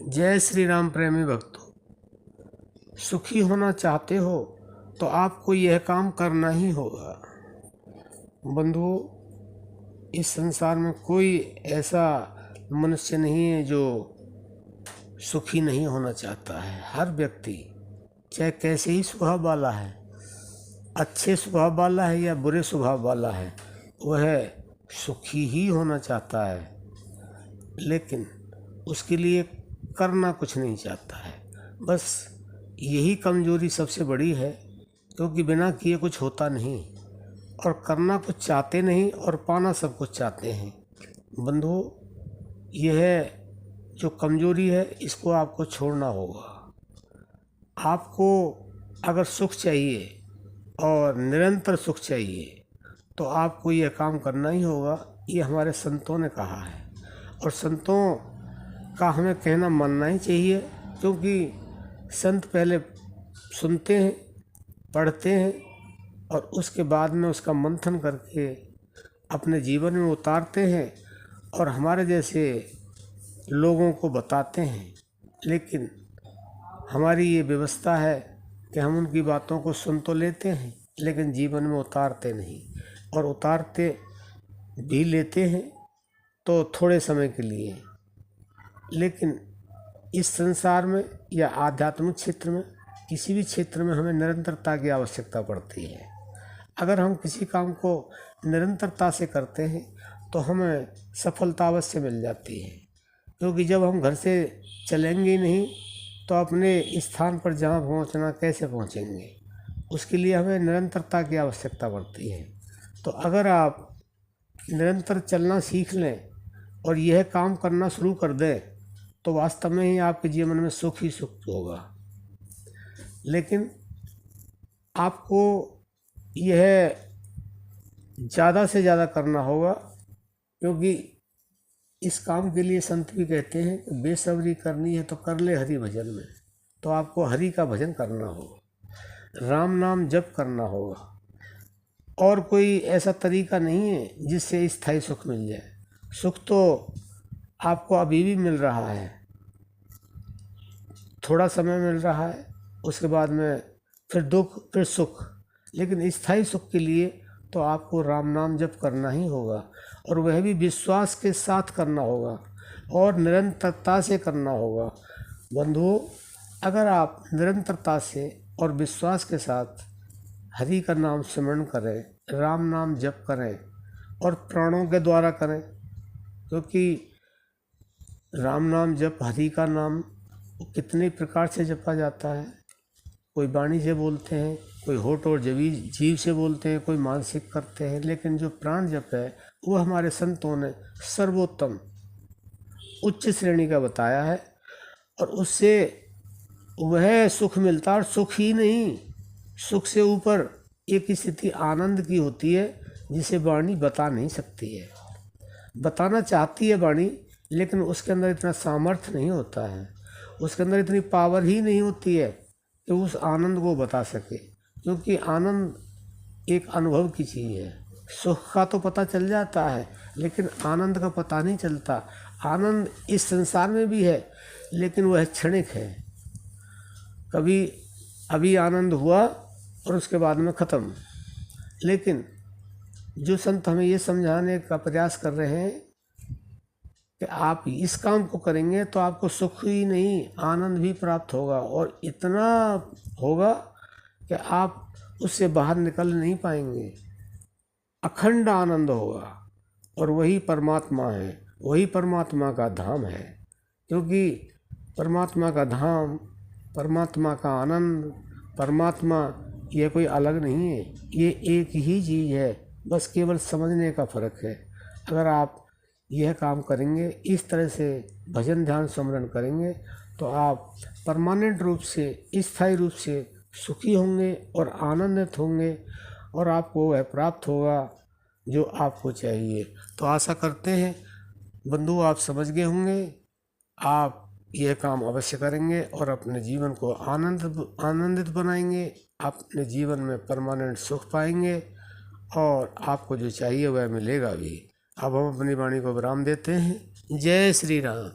जय श्री राम प्रेमी भक्तों, सुखी होना चाहते हो तो आपको यह काम करना ही होगा। बंधुओं, इस संसार में कोई ऐसा मनुष्य नहीं है जो सुखी नहीं होना चाहता है। हर व्यक्ति चाहे कैसे ही स्वभाव वाला है, अच्छे स्वभाव वाला है या बुरे स्वभाव वाला है, वह सुखी ही होना चाहता है, लेकिन उसके लिए करना कुछ नहीं चाहता है। बस यही कमजोरी सबसे बड़ी है, क्योंकि बिना किए कुछ होता नहीं और करना कुछ चाहते नहीं और पाना सब कुछ चाहते हैं। बंधुओं, यह जो कमजोरी है इसको आपको छोड़ना होगा। आपको अगर सुख चाहिए और निरंतर सुख चाहिए तो आपको यह काम करना ही होगा। ये हमारे संतों ने कहा है और संतों का हमें कहना मानना ही चाहिए, क्योंकि संत पहले सुनते हैं, पढ़ते हैं और उसके बाद में उसका मंथन करके अपने जीवन में उतारते हैं और हमारे जैसे लोगों को बताते हैं। लेकिन हमारी ये व्यवस्था है कि हम उनकी बातों को सुन तो लेते हैं लेकिन जीवन में उतारते नहीं, और उतारते भी लेते हैं तो थोड़े समय के लिए। लेकिन इस संसार में या आध्यात्मिक क्षेत्र में, किसी भी क्षेत्र में हमें निरंतरता की आवश्यकता पड़ती है। अगर हम किसी काम को निरंतरता से करते हैं तो हमें सफलता अवश्य मिल जाती है, क्योंकि जब हम घर से चलेंगे नहीं तो अपने स्थान पर जहाँ पहुँचना कैसे पहुँचेंगे। उसके लिए हमें निरंतरता की आवश्यकता पड़ती है। तो अगर आप निरंतर चलना सीख लें और यह काम करना शुरू कर दें तो वास्तव में ही आपके जीवन में सुख ही सुख होगा। लेकिन आपको यह ज़्यादा से ज़्यादा करना होगा, क्योंकि इस काम के लिए संत भी कहते हैं कि बेसब्री करनी है तो कर ले हरि भजन में। तो आपको हरि का भजन करना होगा, राम नाम जप करना होगा, और कोई ऐसा तरीका नहीं है जिससे स्थायी सुख मिल जाए। सुख तो आपको अभी भी मिल रहा है, थोड़ा समय मिल रहा है, उसके बाद में फिर दुख, फिर सुख। लेकिन स्थायी सुख के लिए तो आपको राम नाम जप करना ही होगा, और वह भी विश्वास के साथ करना होगा और निरंतरता से करना होगा। बंधुओं, अगर आप निरंतरता से और विश्वास के साथ हरि का नाम स्मरण करें, राम नाम जप करें और प्राणों के द्वारा करें, क्योंकि राम नाम जप, हरि का नाम कितने प्रकार से जपा जाता है। कोई वाणी से बोलते हैं, कोई होठ और जीव से बोलते हैं, कोई मानसिक करते हैं। लेकिन जो प्राण जप है वो हमारे संतों ने सर्वोत्तम उच्च श्रेणी का बताया है, और उससे वह सुख मिलता है। और सुख ही नहीं, सुख से ऊपर एक स्थिति आनंद की होती है जिसे वाणी बता नहीं सकती है। बताना चाहती है वाणी, लेकिन उसके अंदर इतना सामर्थ्य नहीं होता है, उसके अंदर इतनी पावर ही नहीं होती है कि उस आनंद को बता सके। क्योंकि आनंद एक अनुभव की चीज़ है। सुख का तो पता चल जाता है लेकिन आनंद का पता नहीं चलता। आनंद इस संसार में भी है लेकिन वह क्षणिक है। कभी अभी आनंद हुआ और उसके बाद में ख़त्म। लेकिन जो संत हमें ये समझाने का प्रयास कर रहे हैं कि आप इस काम को करेंगे तो आपको सुख ही नहीं, आनंद भी प्राप्त होगा, और इतना होगा कि आप उससे बाहर निकल नहीं पाएंगे। अखंड आनंद होगा, और वही परमात्मा है, वही परमात्मा का धाम है। क्योंकि परमात्मा का धाम, परमात्मा का आनंद, परमात्मा ये कोई अलग नहीं है, ये एक ही चीज़ है, बस केवल समझने का फ़र्क है। अगर आप यह काम करेंगे, इस तरह से भजन ध्यान स्मरण करेंगे, तो आप परमानेंट रूप से, स्थायी रूप से सुखी होंगे और आनंदित होंगे, और आपको वह प्राप्त होगा जो आपको चाहिए। तो आशा करते हैं बंधु आप समझ गए होंगे। आप यह काम अवश्य करेंगे और अपने जीवन को आनंदित बनाएंगे, अपने जीवन में परमानेंट सुख पाएंगे, और आपको जो चाहिए वह मिलेगा भी। अब हम अपनी वाणी को विराम देते हैं। जय श्री राम।